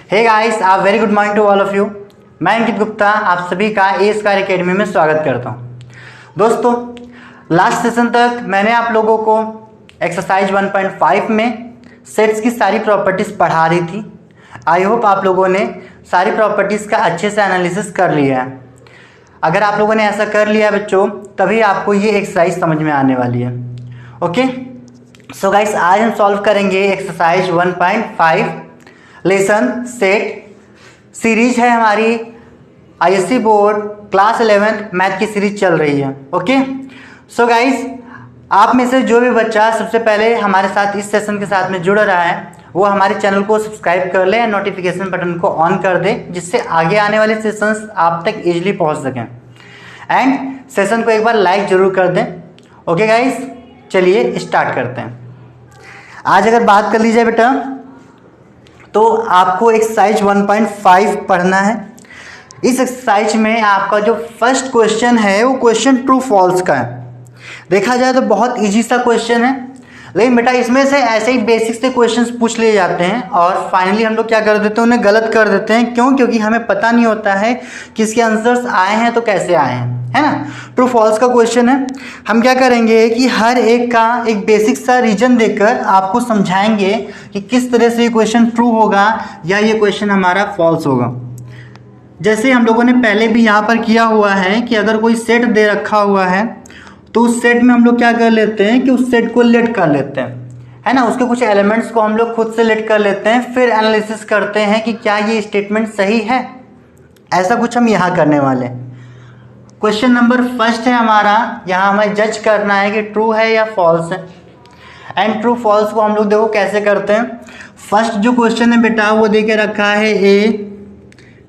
हे guys, आप very good morning to all of you. मैं अंकित गुप्ता आप सभी का ए स्क्वायर अकेडमी में स्वागत करता हूं। दोस्तों, लास्ट सेशन तक मैंने आप लोगों को एक्सरसाइज 1.5 में सेट्स की सारी प्रॉपर्टीज़ पढ़ा रही थी। आई होप आप लोगों ने सारी प्रॉपर्टीज़ का अच्छे से एनालिसिस कर लिया है। अगर आप लोगों ने ऐसा कर लिया बच्चों, तभी आपको ये एक्सरसाइज समझ में आने वाली है। ओके, सो गाइस, आज हम सॉल्व करेंगे एक्सरसाइज 1.5 लेसन सेट। सीरीज है हमारी आईएससी बोर्ड क्लास 11 मैथ की सीरीज चल रही है। ओके, सो गाइस, आप में से जो भी बच्चा सबसे पहले हमारे साथ इस सेशन के साथ में जुड़ रहा है वो हमारे चैनल को सब्सक्राइब कर ले, नोटिफिकेशन बटन को ऑन कर दे, जिससे आगे आने वाले सेशंस आप तक इजीली पहुंच सकें। एंड सेशन को एक बार लाइक जरूर कर दें। ओके गाइस, चलिए स्टार्ट करते हैं। आज अगर बात कर ली जाए बेटा, तो आपको एक्सरसाइज 1.5 पढ़ना है। इस एक्सरसाइज में आपका जो फर्स्ट क्वेश्चन है वो क्वेश्चन ट्रू फॉल्स का है। देखा जाए तो बहुत इजी सा क्वेश्चन है, लेकिन बेटा इसमें से ऐसे ही बेसिक से क्वेश्चंस पूछ लिए जाते हैं और फाइनली हम लोग क्या कर देते हैं, उन्हें गलत कर देते हैं। क्यों? क्योंकि हमें पता नहीं होता है कि इसके आंसर्स आए हैं तो कैसे आए हैं, है ना। ट्रू फॉल्स का क्वेश्चन है। हम क्या करेंगे कि हर एक का एक बेसिक सा रीजन देकर आपको समझाएंगे कि किस तरह से ये क्वेश्चन ट्रू होगा या ये क्वेश्चन हमारा फॉल्स होगा। जैसे हम लोगों ने पहले भी यहाँ पर किया हुआ है कि अगर कोई सेट दे रखा हुआ है तो उस सेट में हम लोग क्या कर लेते हैं कि उस सेट को लेट कर लेते हैं, है ना। उसके कुछ एलिमेंट्स को हम लोग खुद से लेट कर लेते हैं, फिर एनालिसिस करते हैं कि क्या ये स्टेटमेंट सही है। ऐसा कुछ हम यहाँ करने वाले हैं। क्वेश्चन नंबर फर्स्ट है हमारा, यहाँ हमें जज करना है कि ट्रू है या फॉल्स है। एंड ट्रू फॉल्स को हम लोग देखो कैसे करते हैं। फर्स्ट जो क्वेश्चन है बेटा वो दे के रखा है A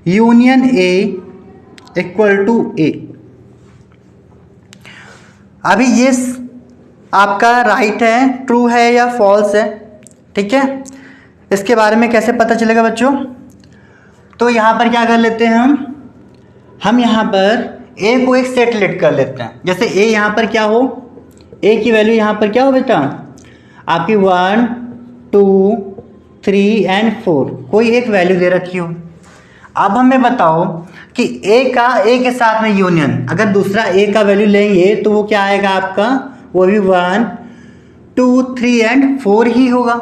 union A equal to A. अभी ये आपका राइट है, ट्रू है या फॉल्स है, ठीक है। इसके बारे में कैसे पता चलेगा बच्चों? तो यहाँ पर क्या कर लेते हैं हम यहाँ पर ए को एक सेट लेट कर लेते हैं। जैसे ए यहाँ पर क्या हो, ए की वैल्यू यहाँ पर क्या हो बेटा, आपकी 1 2 3 एंड 4 कोई एक वैल्यू दे रखी हो। अब हमें बताओ कि ए का ए के साथ में यूनियन, अगर दूसरा ए का वैल्यू लेंगे तो वो क्या आएगा आपका, वो भी 1 2 3 एंड 4 ही होगा।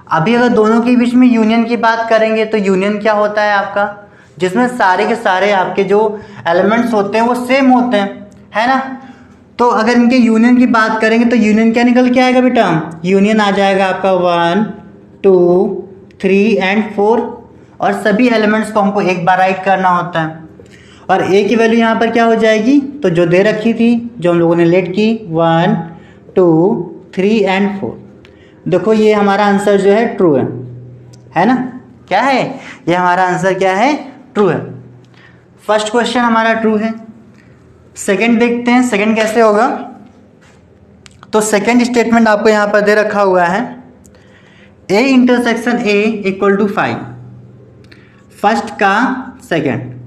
अभी अगर दोनों के बीच में यूनियन की बात करेंगे तो यूनियन क्या होता है आपका, जिसमें सारे के सारे आपके जो एलिमेंट्स होते हैं वो सेम होते हैं, है ना। तो अगर इनके यूनियन की बात करेंगे तो यूनियन क्या निकल के आएगा बेटा, यूनियन आ जाएगा आपका 1 2 3 एंड 4, और सभी एलिमेंट्स को हमको एक बार राइट करना होता है। और ए की वैल्यू यहाँ पर क्या हो जाएगी, तो जो दे रखी थी, जो हम लोगों ने लेट की 1 2 3 एंड 4। देखो ये हमारा आंसर जो है ट्रू है ना। क्या है ये हमारा आंसर, क्या है, ट्रू है। फर्स्ट क्वेश्चन हमारा ट्रू है। सेकंड देखते हैं, सेकंड कैसे होगा। तो सेकंड स्टेटमेंट आपको यहाँ पर दे रखा हुआ है A intersection A equal to 5, first का सेकंड।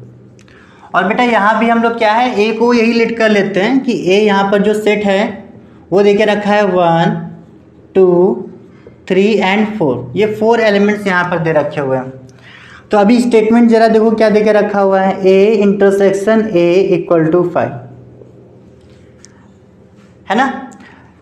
और बेटा यहाँ भी हम लोग क्या है, ए को यही लेट कर लेते हैं कि ए यहाँ पर जो सेट है वो देके रखा है 1 2 3 एंड 4। ये 4 एलिमेंट्स यहाँ पर दे रखे हुए हैं। तो अभी स्टेटमेंट जरा देखो क्या देके रखा हुआ है, A intersection A equal to 5, है ना।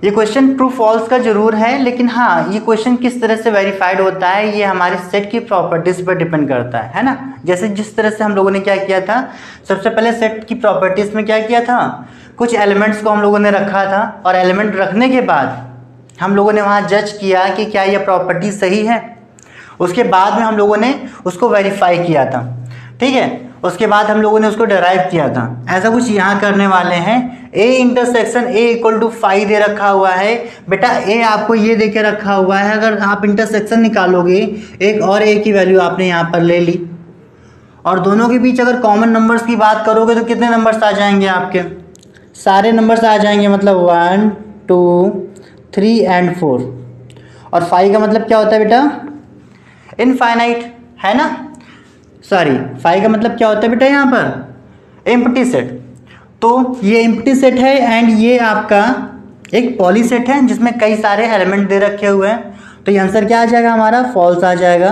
ये क्वेश्चन ट्रू फॉल्स का जरूर है, लेकिन हाँ, ये क्वेश्चन किस तरह से वेरीफाइड होता है ये हमारे सेट की प्रॉपर्टीज पर डिपेंड करता है ना। जैसे जिस तरह से हम लोगों ने क्या किया था, सबसे पहले सेट की प्रॉपर्टीज में क्या किया था, कुछ एलिमेंट्स को हम लोगों ने रखा था, और एलिमेंट रखने के बाद हम लोगों ने वहाँ जज किया कि क्या यह प्रॉपर्टी सही है। उसके बाद में हम लोगों ने उसको वेरीफाई किया था, ठीक है। उसके बाद हम लोगों ने उसको डिराइव किया था। ऐसा कुछ यहाँ करने वाले हैं। A intersection A equal to 5 दे रखा हुआ है बेटा, ए आपको ये दे के रखा हुआ है। अगर आप इंटरसेक्शन निकालोगे, एक और ए की वैल्यू आपने यहाँ पर ले ली, और दोनों के बीच अगर कॉमन नंबर्स की बात करोगे तो कितने नंबर्स आ जाएंगे आपके, सारे नंबर्स आ जाएंगे, मतलब 1 2 3 एंड 4। और 5 का मतलब क्या होता है बेटा, इनफाइनाइट, है ना। सॉरी, 5 का मतलब क्या होता है बेटा यहाँ पर, एम्प्टी सेट। तो ये एम्प्टी सेट है एंड ये आपका एक पॉली सेट है जिसमें कई सारे एलिमेंट दे रखे हुए हैं। तो ये आंसर क्या आ जाएगा हमारा, फॉल्स आ जाएगा।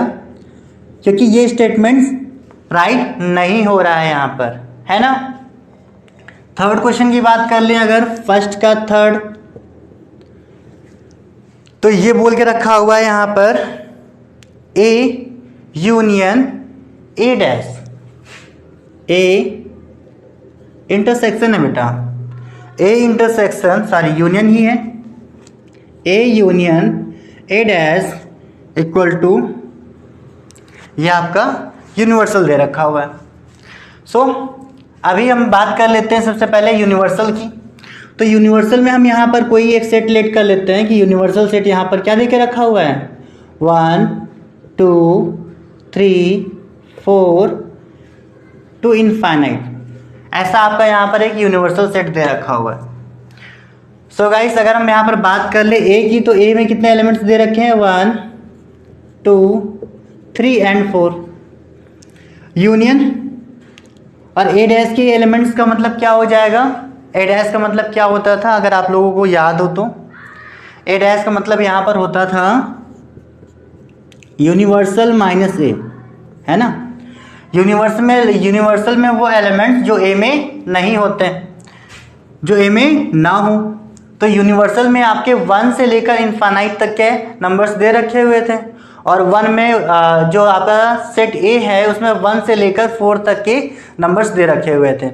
क्योंकि ये स्टेटमेंट राइट नहीं हो रहा है यहाँ पर, है ना। थर्ड क्वेश्चन की बात कर लें अगर, फर्स्ट का थर्ड, तो ये बोल के रखा हुआ है यहाँ पर A union A dash, A intersection है बेटा, ए इंटरसेक्शन सॉरी यूनियन ही है, A union A dash equal to, ये आपका यूनिवर्सल दे रखा हुआ है। सो अभी हम बात कर लेते हैं सबसे पहले यूनिवर्सल की। तो यूनिवर्सल में हम यहाँ पर कोई एक सेट लेट कर लेते हैं कि यूनिवर्सल सेट यहाँ पर क्या देके रखा हुआ है, 1 2 3 4 टू इनफाइनाइट, ऐसा आपका यहाँ पर एक यूनिवर्सल सेट दे रखा हुआ है। सो गाइस अगर हम यहाँ पर बात कर ले ए की, तो ए में कितने एलिमेंट्स दे रखे हैं, 1 2 3 एंड 4, यूनियन, और ए डैश के एलिमेंट्स का मतलब क्या हो जाएगा, ए डैश का मतलब क्या होता था अगर आप लोगों को याद हो तो, ए डैश का मतलब यहाँ पर होता था यूनिवर्सल माइनस ए, है ना। यूनिवर्सल में वो एलिमेंट्स जो ए में नहीं होते, जो ए में ना हो। तो यूनिवर्सल में आपके 1 से लेकर इनफाइनाइट तक के नंबर्स दे रखे हुए थे, और 1 में जो आपका सेट ए है उसमें 1 से लेकर 4 तक के नंबर्स दे रखे हुए थे।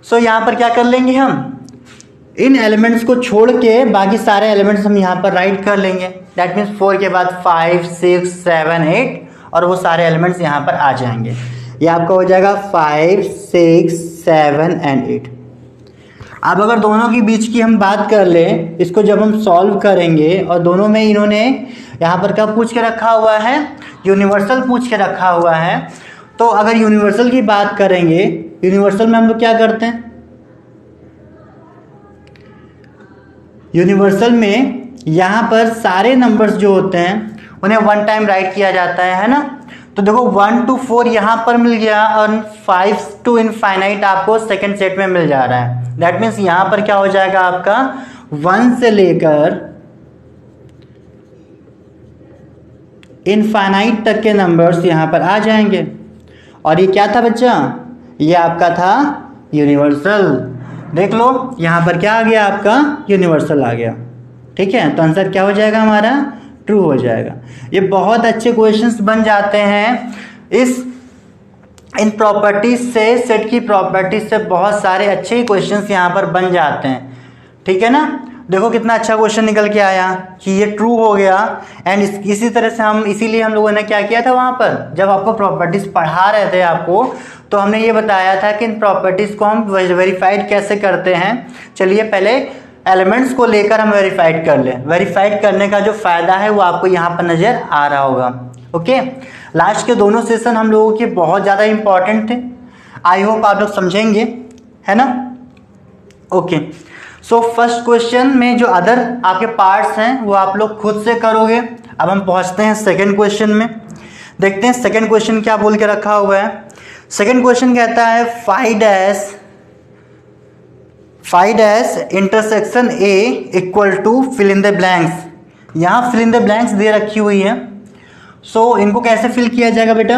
सो यहाँ पर क्या कर लेंगे, हम इन एलिमेंट्स को छोड़ के बाकी सारे एलिमेंट्स हम यहाँ पर राइट कर लेंगे। दैट मीन्स 4 के बाद 5 6 7 8 और वो सारे एलिमेंट्स यहाँ पर आ जाएंगे। ये आपका हो जाएगा 5 6 7 एंड 8। अब अगर दोनों के बीच की हम बात कर लें, इसको जब हम सॉल्व करेंगे और दोनों में इन्होंने यहाँ पर क्या पूछ के रखा हुआ है, यूनिवर्सल पूछ के रखा हुआ है। तो अगर यूनिवर्सल की बात करेंगे, यूनिवर्सल में हम लोग क्या करते हैं, यूनिवर्सल में यहाँ पर सारे नंबर्स जो होते हैं उन्हें 1 टाइम राइट किया जाता है ना। तो देखो 1 to 4 यहाँ पर मिल गया और 5 to इनफाइनाइट आपको सेकंड सेट में मिल जा रहा है। दैट मीन्स यहाँ पर क्या हो जाएगा आपका 1 से लेकर इनफाइनाइट तक के नंबर्स यहाँ पर आ जाएंगे। और ये क्या था बच्चा, ये आपका था यूनिवर्सल। देख लो यहाँ पर क्या आ गया, आपका यूनिवर्सल आ गया। ठीक है, तो आंसर क्या हो जाएगा हमारा, ट्रू हो जाएगा। ये बहुत अच्छे क्वेश्चंस बन जाते हैं इन प्रॉपर्टीज से, सेट की प्रॉपर्टीज से बहुत सारे अच्छे क्वेश्चंस यहाँ पर बन जाते हैं। ठीक है ना, देखो कितना अच्छा क्वेश्चन निकल के आया कि ये ट्रू हो गया। एंड इसी तरह से इसीलिए हम लोगों ने क्या किया था वहाँ पर, जब आपको प्रॉपर्टीज पढ़ा रहे थे आपको, तो हमने ये बताया था कि इन प्रॉपर्टीज को हम वेरीफाइड कैसे करते हैं। चलिए पहले एलिमेंट्स को लेकर हम वेरीफाइड कर लें। वेरीफाइड करने का जो फ़ायदा है वो आपको यहाँ पर नज़र आ रहा होगा। ओके, लास्ट के दोनों सेशन हम लोगों के बहुत ज़्यादा इंपॉर्टेंट थे। आई होप आप लोग समझेंगे, है ना। ओके, सो फर्स्ट क्वेश्चन में जो अदर आपके पार्ट्स हैं वो आप लोग खुद से करोगे। अब हम पहुँचते हैं सेकेंड क्वेश्चन में। देखते हैं सेकेंड क्वेश्चन क्या बोल के रखा हुआ है। सेकेंड क्वेश्चन कहता है find dash intersection A equal to fill in the blanks. यहाँ फिल इन द ब्लैंक्स दे रखी हुई है। सो इनको कैसे फिल किया जाएगा बेटा।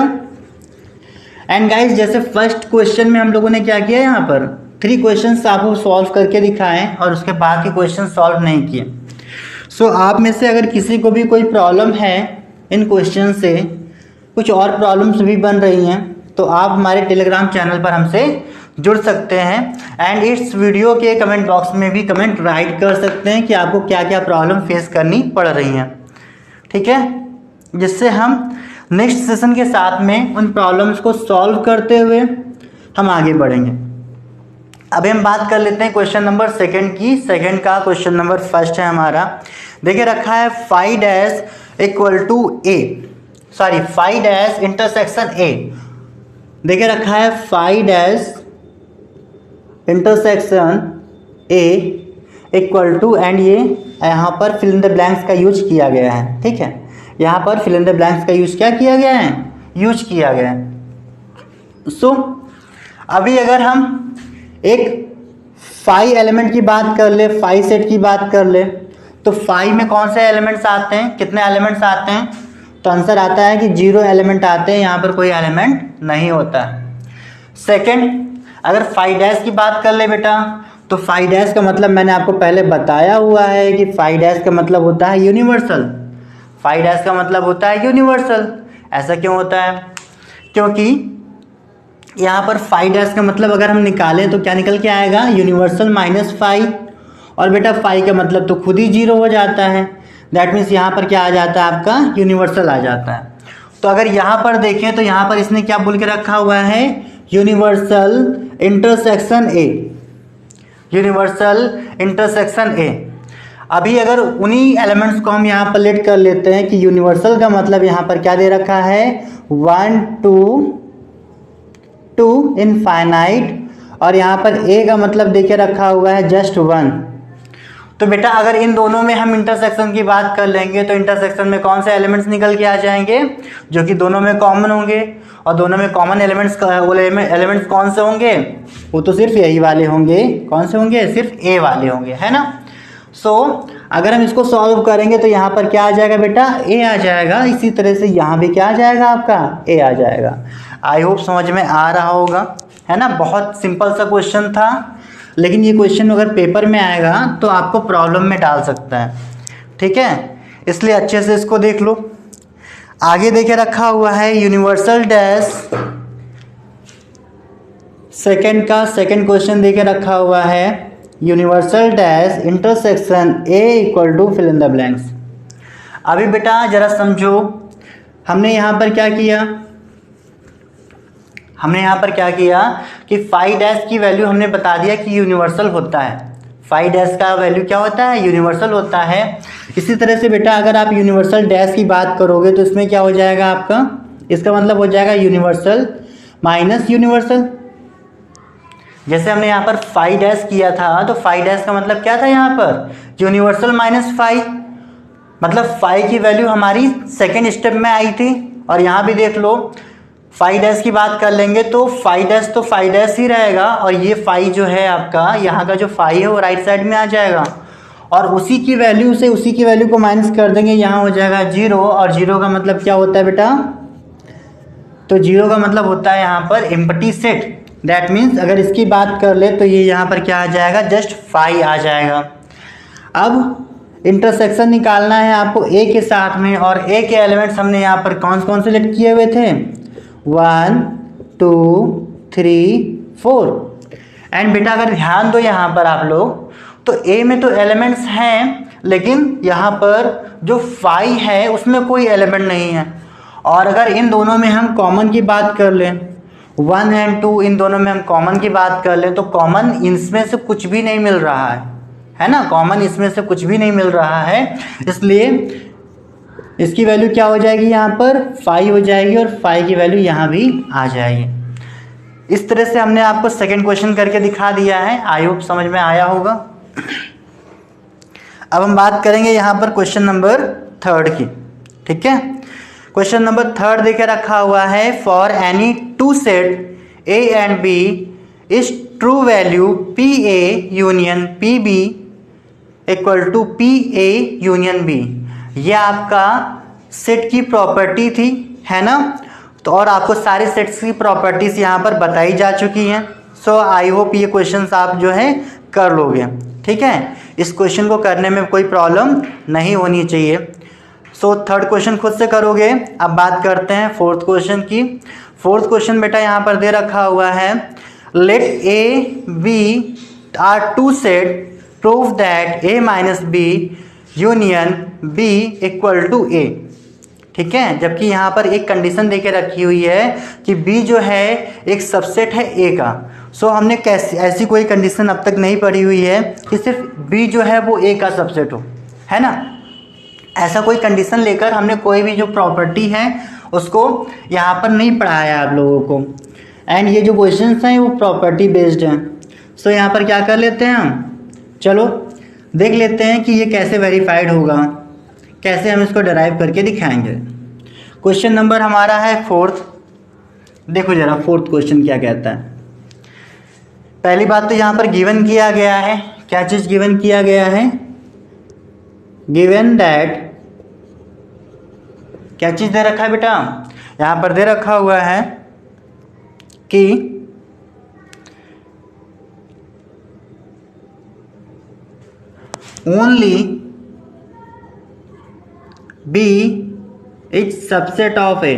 एंड गाइस, जैसे फर्स्ट क्वेश्चन में हम लोगों ने क्या किया, यहाँ पर 3 क्वेश्चंस आपको सॉल्व करके दिखाएं और उसके बाद के क्वेश्चन सॉल्व नहीं किए। सो आप में से अगर किसी को भी कोई प्रॉब्लम है इन क्वेश्चन से, कुछ और प्रॉब्लम्स भी बन रही हैं, तो आप हमारे टेलीग्राम चैनल पर हमसे जुड़ सकते हैं। एंड इस वीडियो के कमेंट बॉक्स में भी कमेंट राइट कर सकते हैं कि आपको क्या क्या प्रॉब्लम फेस करनी पड़ रही हैं। ठीक है, जिससे हम नेक्स्ट सेशन के साथ में उन प्रॉब्लम्स को सॉल्व करते हुए हम आगे बढ़ेंगे। अभी हम बात कर लेते हैं क्वेश्चन नंबर सेकंड की। सेकंड का क्वेश्चन नंबर फर्स्ट है हमारा। देखिए रखा है find dash equal to A, sorry find dash intersection A. देखिए रखा है find dash intersection A equal to, and ये यहाँ पर फिल इन द ब्लैंक्स का यूज किया गया है। ठीक है, यहाँ पर फिल इन द ब्लैंक्स का यूज क्या किया गया है, यूज किया गया है। सो अभी अगर हम एक 5 एलिमेंट की बात कर ले, 5 सेट की बात कर ले, तो 5 में कौन से एलिमेंट्स आते हैं, कितने एलिमेंट्स आते हैं, तो आंसर आता है कि 0 एलिमेंट आते हैं, यहाँ पर कोई एलिमेंट नहीं होता है। सेकंड, अगर 5' की बात कर ले बेटा, तो 5' का मतलब मैंने आपको पहले बताया हुआ है कि 5' का मतलब होता है यूनिवर्सल। 5' का मतलब होता है यूनिवर्सल। ऐसा क्यों होता है? क्योंकि यहाँ पर 5' का मतलब अगर हम निकालें तो क्या निकल के आएगा? Universal minus 5। और बेटा 5 का मतलब तो खुद ही 0 हो जाता है। दैट मीन्स यहाँ पर क्या आ जाता है? आपका यूनिवर्सल आ जाता है। तो अगर यहाँ पर देखें तो यहाँ पर इसने क्या बोल के रखा हुआ है? Universal intersection A. Universal intersection A. अभी अगर उन्हीं एलिमेंट्स को हम यहाँ पर लेट कर लेते हैं कि यूनिवर्सल का मतलब यहाँ पर क्या दे रखा है? 1 2 इनफाइनाइट, और यहाँ पर ए का मतलब देके रखा हुआ है जस्ट 1। तो बेटा अगर इन दोनों में हम इंटरसेक्शन की बात कर लेंगे तो इंटरसेक्शन में कौन से एलिमेंट्स निकल के आ जाएंगे? जो कि दोनों में कॉमन होंगे। और दोनों में कॉमन एलिमेंट्स एलिमेंट्स कौन से होंगे? वो तो सिर्फ यही वाले होंगे। कौन से होंगे? सिर्फ ए वाले होंगे, है ना। सो अगर हम इसको सॉल्व करेंगे तो यहाँ पर क्या आ जाएगा बेटा? ए आ जाएगा। इसी तरह से यहाँ भी क्या आ जाएगा? आपका ए आ जाएगा। आई होप समझ में आ रहा होगा, है ना। बहुत सिंपल सा क्वेश्चन था, लेकिन ये क्वेश्चन अगर पेपर में आएगा तो आपको प्रॉब्लम में डाल सकता है, ठीक है। इसलिए अच्छे से इसको देख लो। आगे देखे रखा हुआ है यूनिवर्सल डैश, सेकंड क्वेश्चन देके रखा हुआ है universal dash intersection A equal to fill in the blanks. अभी बेटा जरा समझो, हमने यहाँ पर क्या किया? हमने यहाँ पर क्या किया कि 5' की वैल्यू हमने बता दिया कि यूनिवर्सल होता है। 5' का वैल्यू क्या होता है? यूनिवर्सल होता है। इसी तरह से बेटा अगर आप यूनिवर्सल डैश की बात करोगे तो इसमें क्या हो जाएगा आपका? इसका मतलब हो जाएगा यूनिवर्सल माइनस यूनिवर्सल। जैसे हमने यहाँ पर 5' किया था तो 5' का मतलब क्या था? यहाँ पर यूनिवर्सल माइनस 5, मतलब 5 की वैल्यू हमारी सेकेंड स्टेप में आई थी। और यहाँ भी देख लो 5' की बात कर लेंगे तो 5' तो 5' ही रहेगा, और ये 5 जो है आपका, यहाँ का जो 5 है वो राइट साइड में आ जाएगा। और उसी की वैल्यू से उसी की वैल्यू को माइनस कर देंगे, यहाँ हो जाएगा 0। और 0 का मतलब क्या होता है बेटा? तो 0 का मतलब होता है यहाँ पर एम्प्टी सेट। दैट मीन्स अगर इसकी बात कर ले तो ये यहाँ पर क्या आ जाएगा? जस्ट 5 आ जाएगा। अब इंटरसेक्शन निकालना है आपको ए के साथ में, और ए के एलिमेंट्स हमने यहाँ पर कौन कौन से लेट किए हुए थे? 1 2 3 4। एंड बेटा अगर ध्यान दो यहाँ पर आप लोग, तो ए में तो एलिमेंट्स हैं, लेकिन यहाँ पर जो 5 है उसमें कोई एलिमेंट नहीं है। और अगर इन दोनों में हम कॉमन की बात कर लें, 1 एंड 2 इन दोनों में हम कॉमन की बात कर लें, तो कॉमन इसमें से कुछ भी नहीं मिल रहा है ना। कॉमन इसमें से कुछ भी नहीं मिल रहा है, इसलिए इसकी वैल्यू क्या हो जाएगी? यहाँ पर 5 हो जाएगी, और 5 की वैल्यू यहाँ भी आ जाएगी। इस तरह से हमने आपको सेकंड क्वेश्चन करके दिखा दिया है। आई होप समझ में आया होगा। अब हम बात करेंगे यहाँ पर क्वेश्चन नंबर 3 की, ठीक है। क्वेश्चन नंबर 3 देके रखा हुआ है, for any two set A and B is true value P A union P B equal to P A union B. ये आपका सेट की प्रॉपर्टी थी, है ना। तो और आपको सारे सेट्स की प्रॉपर्टीज यहाँ पर बताई जा चुकी हैं। सो आई होप ये क्वेश्चंस आप जो है कर लोगे, ठीक है। इस क्वेश्चन को करने में कोई प्रॉब्लम नहीं होनी चाहिए। सो थर्ड क्वेश्चन खुद से करोगे। अब बात करते हैं फोर्थ क्वेश्चन की। फोर्थ क्वेश्चन बेटा यहाँ पर दे रखा हुआ है, let A B are two set prove that A minus B union B equal to A, ठीक है। जबकि यहाँ पर एक कंडीशन देके रखी हुई है कि बी जो है एक सबसेट है ए का। सो हमने कैसे ऐसी कोई कंडीशन अब तक नहीं पढ़ी हुई है कि सिर्फ बी जो है वो ए का सबसेट हो, है ना। ऐसा कोई कंडीशन लेकर हमने कोई भी जो प्रॉपर्टी है उसको यहाँ पर नहीं पढ़ाया आप लोगों को। एंड ये जो क्वेश्चंस हैं वो प्रॉपर्टी बेस्ड हैं। सो यहाँ पर क्या कर लेते हैं हम, चलो देख लेते हैं कि ये कैसे वेरीफाइड होगा, कैसे हम इसको डराइव करके दिखाएंगे। क्वेश्चन नंबर हमारा है 4th। देखो जरा 4th क्वेश्चन क्या कहता है। पहली बात तो यहाँ पर गिवन किया गया है, क्या चीज़ गिवन किया गया है? गिवन दैट, क्या चीज़ दे रखा है बेटा, यहाँ पर दे रखा हुआ है कि only B is subset of A.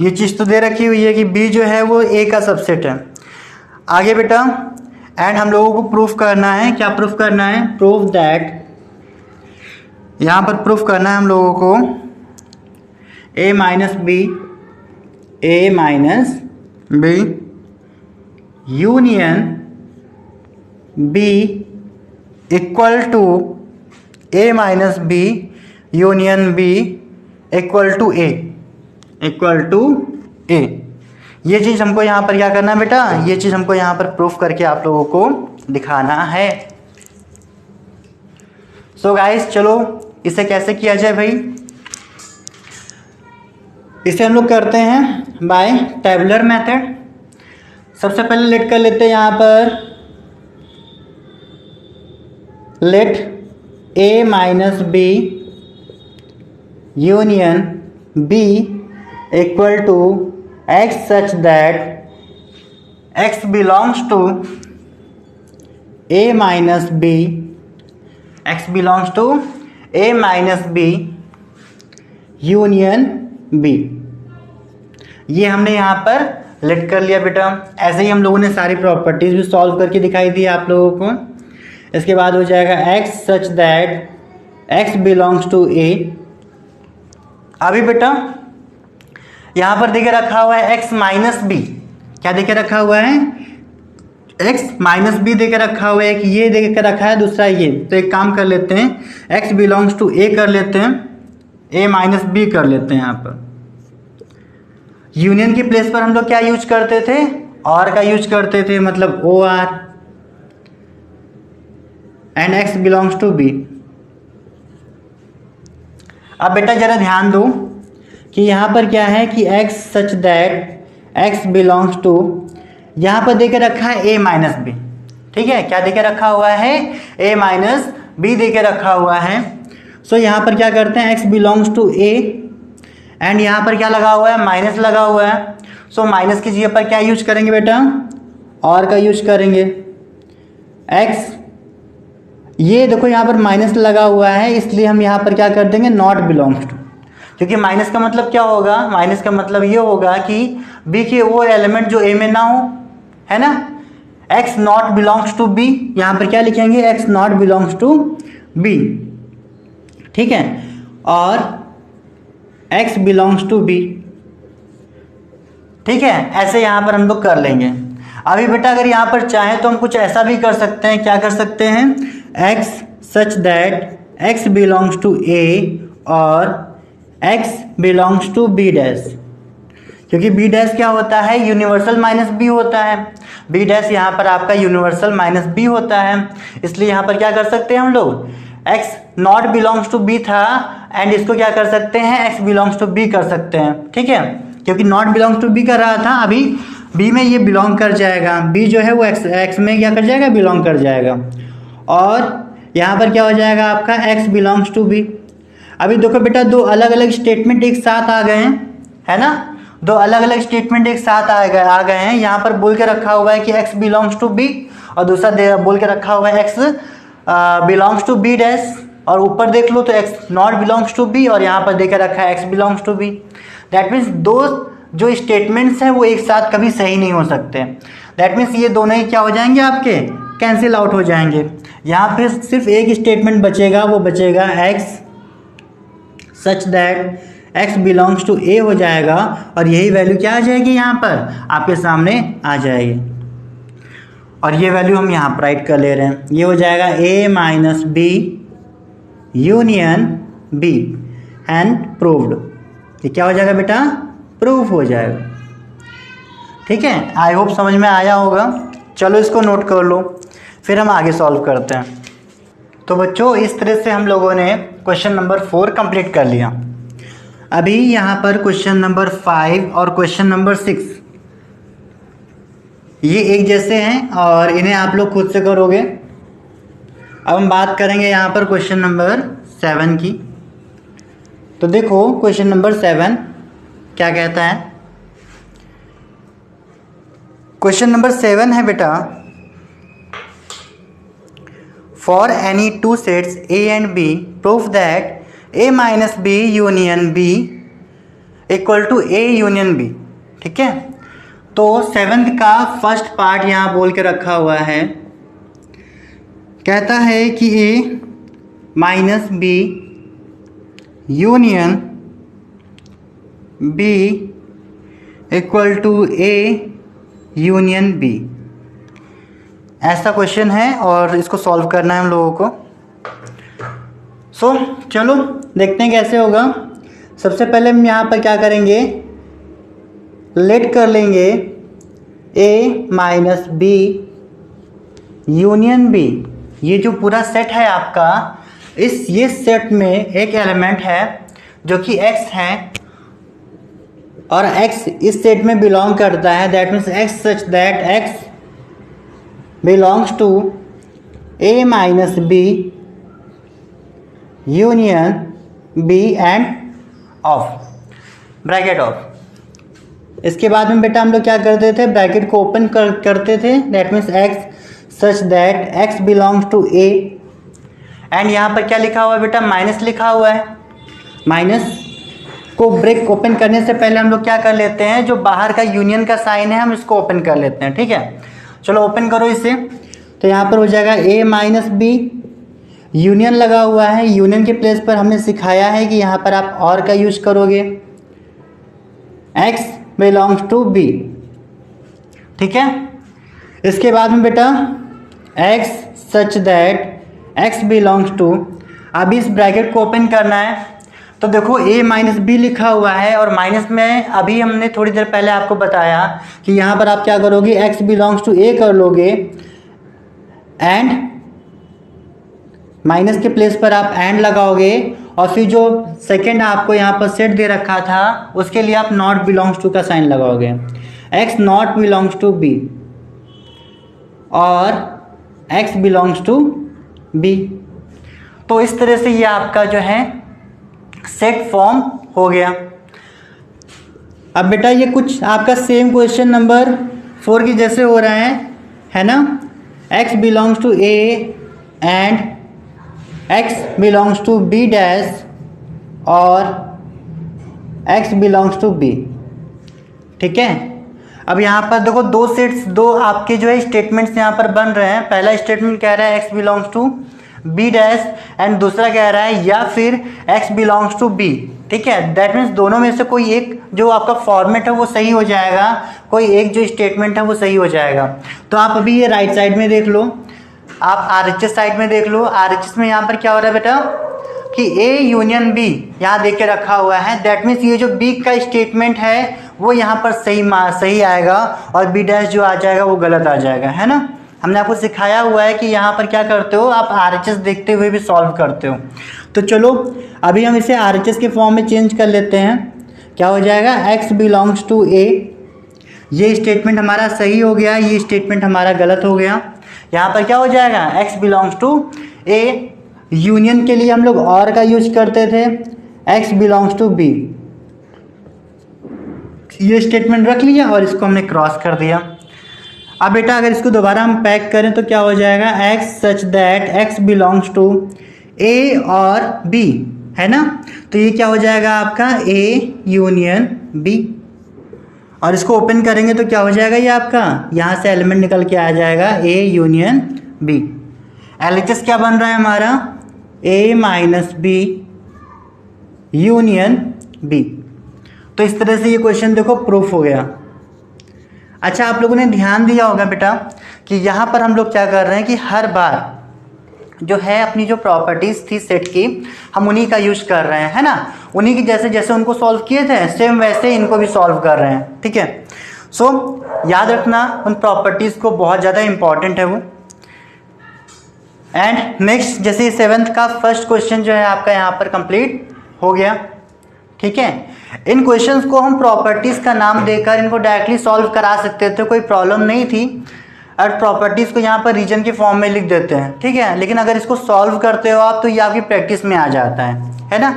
ये चीज़ तो दे रखी हुई है कि बी जो है वो ए का सबसेट है। आगे बेटा, एंड हम लोगों को प्रूफ करना है, क्या प्रूफ करना है, प्रूफ दैट, यहाँ पर प्रूफ करना है हम लोगों को A minus B union B equal to A minus B union B equal to A. ये चीज़ हमको यहाँ पर क्या करना है बेटा, ये चीज़ हमको यहाँ पर प्रूफ करके आप लोगों को दिखाना है। सो गाइस, चलो इसे कैसे किया जाए भाई, इसे हम लोग करते हैं बाय टेबुलर मेथड। सबसे पहले लेट कर लेते हैं यहाँ पर, let A minus B union B equal to X such that x belongs to A minus B, X belongs to A minus B union B. ये हमने यहाँ पर लेट कर लिया बेटा। ऐसे ही हम लोगों ने सारी प्रॉपर्टीज भी सॉल्व करके दिखाई दी आप लोगों को। इसके बाद हो जाएगा x such that x belongs to A. अभी बेटा यहाँ पर देके रखा हुआ है एक्स माइनस बी, क्या देके रखा हुआ है, एक्स माइनस बी देके रखा हुआ है, एक ये देके रखा है, दूसरा ये। तो एक काम कर लेते हैं, एक्स बिलोंग्स टू ए कर लेते हैं, ए माइनस बी कर लेते हैं। यहाँ पर यूनियन की प्लेस पर हम लोग क्या यूज करते थे, और का यूज करते थे, मतलब O R, and X belongs to B. अब बेटा जरा ध्यान दो कि यहाँ पर क्या है कि x such that x belongs to, यहाँ पर देके रखा है a माइनस बी, ठीक है, क्या देके रखा हुआ है, a माइनस बी देके रखा हुआ है। सो यहाँ पर क्या करते हैं, x belongs to a, and यहाँ पर क्या लगा हुआ है, माइनस लगा हुआ है। सो माइनस की जगह पर क्या यूज करेंगे बेटा, और का यूज करेंगे, x, ये देखो यहाँ पर माइनस लगा हुआ है, इसलिए हम यहाँ पर क्या कर देंगे, नॉट बिलोंग्स टू, क्योंकि माइनस का मतलब क्या होगा, माइनस का मतलब ये होगा कि बी के वो एलिमेंट जो ए में ना हो, है ना। X not belongs to B, यहाँ पर क्या लिखेंगे, X not belongs to B, ठीक है, और एक्स बिलोंग्स टू बी, ठीक है। ऐसे यहाँ पर हम लोग कर लेंगे। अभी बेटा अगर यहाँ पर चाहे तो हम कुछ ऐसा भी कर सकते हैं, क्या कर सकते हैं, x such that x belongs to A और x belongs to B dash, क्योंकि बी डैश क्या होता है, यूनिवर्सल माइनस बी होता है। बी डैश यहाँ पर आपका यूनिवर्सल माइनस बी होता है, इसलिए यहाँ पर क्या कर सकते हैं हम लोग, x not belongs to B था, एंड इसको क्या कर सकते हैं, x बिलोंग्स टू बी कर सकते हैं, ठीक है, क्योंकि नॉट बिलोंग्स टू बी कर रहा था, अभी b में ये बिलोंग कर जाएगा, b जो है वो x में क्या कर जाएगा, बिलोंग कर जाएगा, और यहाँ पर क्या हो जाएगा आपका, x बिलोंग्स टू बी। अभी देखो बेटा दो अलग अलग स्टेटमेंट एक साथ आ गए हैं, है ना, दो अलग अलग स्टेटमेंट एक साथ आ गए हैं। यहाँ पर बोल के रखा हुआ है कि x बिलोंग्स टू बी, और दूसरा बोल के रखा हुआ है x belongs to B dash, और ऊपर देख लो तो x not belongs to B, और यहाँ पर देकर रखा है x belongs to B. That means दो जो स्टेटमेंट्स हैं वो एक साथ कभी सही नहीं हो सकते। दैट मीन्स ये दोनों ही क्या हो जाएंगे, आपके कैंसिल आउट हो जाएंगे। यहाँ पे सिर्फ एक स्टेटमेंट बचेगा, वो बचेगा x such that x belongs to a हो जाएगा, और यही वैल्यू क्या आ जाएगी, यहाँ पर आपके सामने आ जाएगी, और ये वैल्यू हम यहाँ पर राइट कर ले रहे हैं। ये हो जाएगा a minus B union B and proved. ये क्या हो जाएगा बेटा, प्रूफ हो जाएगा, ठीक है। आई होप समझ में आया होगा। चलो इसको नोट कर लो, फिर हम आगे सॉल्व करते हैं। तो बच्चों इस तरह से हम लोगों ने क्वेश्चन नंबर 4 कंप्लीट कर लिया। अभी यहाँ पर क्वेश्चन नंबर 5 और क्वेश्चन नंबर 6 ये एक जैसे हैं, और इन्हें आप लोग खुद से करोगे। अब हम बात करेंगे यहाँ पर क्वेश्चन नंबर 7 की। तो देखो क्वेश्चन नंबर 7 क्या कहता है। क्वेश्चन नंबर 7 है बेटा, for any two sets A and B proof that A minus B union B equal to A union B। ठीक है, तो 7th का फर्स्ट पार्ट यहाँ बोल के रखा हुआ है, कहता है कि A minus B union B equal to A union B। ऐसा क्वेश्चन है और इसको सॉल्व करना है हम लोगों को। चलो देखते हैं कैसे होगा। सबसे पहले हम यहाँ पर क्या करेंगे, लेट कर लेंगे A minus B union B। ये जो पूरा सेट है आपका, ये सेट में एक एलिमेंट है जो कि X है और X इस सेट में बिलोंग करता है। That means X such that X belongs to A minus B union B and of, bracket of. इसके बाद में बेटा हम लोग क्या करते थे, ब्रैकेट को ओपन करते थे। That means X such that X belongs to A and यहाँ पर क्या लिखा हुआ है बेटा, माइनस लिखा हुआ है। माइनस को ब्रेक ओपन करने से पहले हम लोग क्या कर लेते हैं, जो बाहर का यूनियन का साइन है हम इसको ओपन कर लेते हैं। ठीक है, चलो ओपन करो इसे। तो यहाँ पर हो जाएगा A माइनस B, यूनियन लगा हुआ है। यूनियन के प्लेस पर हमने सिखाया है कि यहाँ पर आप और का यूज करोगे, X बिलोंग्स टू B। ठीक है, इसके बाद में बेटा X such that X belongs to, अब इस ब्रैकेट को ओपन करना है। तो देखो A माइनस B लिखा हुआ है और माइनस में अभी हमने थोड़ी देर पहले आपको बताया कि यहाँ पर आप क्या करोगे, X बिलोंग्स टू A कर लोगे एंड माइनस के प्लेस पर आप एंड लगाओगे और फिर जो सेकेंड आपको यहाँ पर सेट दे रखा था उसके लिए आप नॉट बिलोंग्स टू का साइन लगाओगे। X not belongs to B और X बिलोंग्स टू B। तो इस तरह से ये आपका जो है सेट फॉर्म हो गया। अब बेटा ये कुछ आपका सेम क्वेश्चन नंबर 4 की जैसे हो रहा है ना। X belongs to A and X belongs to B dash और X बिलोंग्स टू B। ठीक है, अब यहाँ पर देखो दो आपके जो है स्टेटमेंट्स यहाँ पर बन रहे हैं। पहला स्टेटमेंट कह रहा है X belongs to B dash and दूसरा कह रहा है या फिर X बिलोंग्स टू B। ठीक है, दैट मीन्स दोनों में से कोई एक जो आपका फॉर्मेट है वो सही हो जाएगा, कोई एक जो स्टेटमेंट है वो सही हो जाएगा। तो आप अभी ये राइट साइड में देख लो, आप RHS साइड में देख लो। RHS में यहाँ पर क्या हो रहा है बेटा कि A यूनियन B यहाँ देख के रखा हुआ है। दैट मीन्स ये जो B का स्टेटमेंट है वो यहाँ पर सही आएगा और B डैश जो आ जाएगा वो गलत आ जाएगा, है ना। हमने आपको सिखाया हुआ है कि यहाँ पर क्या करते हो, आप RHS देखते हुए भी सॉल्व करते हो। तो चलो अभी हम इसे RHS के फॉर्म में चेंज कर लेते हैं। क्या हो जाएगा, X बिलोंग्स टू A, ये स्टेटमेंट हमारा सही हो गया, ये स्टेटमेंट हमारा गलत हो गया। यहाँ पर क्या हो जाएगा, X belongs to A। Union के लिए हम लोग और का यूज करते थे, X बिलोंग्स टू B। ये स्टेटमेंट रख लिया और इसको हमने क्रॉस कर दिया। अब बेटा अगर इसको दोबारा हम पैक करें तो क्या हो जाएगा, X such that X belongs to A और B, है ना। तो ये क्या हो जाएगा आपका A यूनियन B। और इसको ओपन करेंगे तो क्या हो जाएगा, ये आपका यहाँ से एलिमेंट निकल के आ जाएगा A यूनियन B। LHS क्या बन रहा है हमारा, A minus B union B। तो इस तरह से ये क्वेश्चन देखो प्रूफ हो गया। अच्छा, आप लोगों ने ध्यान दिया होगा बेटा कि यहाँ पर हम लोग क्या कर रहे हैं कि हर बार जो है अपनी जो प्रॉपर्टीज़ थी सेट की हम उन्हीं का यूज कर रहे हैं, है ना। उन्हीं की जैसे जैसे उनको सॉल्व किए थे सेम वैसे इनको भी सॉल्व कर रहे हैं। ठीक है, याद रखना उन प्रॉपर्टीज़ को, बहुत ज़्यादा इंपॉर्टेंट है वो। एंड नेक्स्ट जैसे 7th का फर्स्ट क्वेश्चन जो है आपका यहाँ पर कंप्लीट हो गया। ठीक है, इन क्वेश्चंस को हम प्रॉपर्टीज़ का नाम देकर इनको डायरेक्टली सॉल्व करा सकते थे, कोई प्रॉब्लम नहीं थी। और प्रॉपर्टीज़ को यहाँ पर रीजन के फॉर्म में लिख देते हैं, ठीक है। लेकिन अगर इसको सॉल्व करते हो आप तो ये आपकी प्रैक्टिस में आ जाता है ना।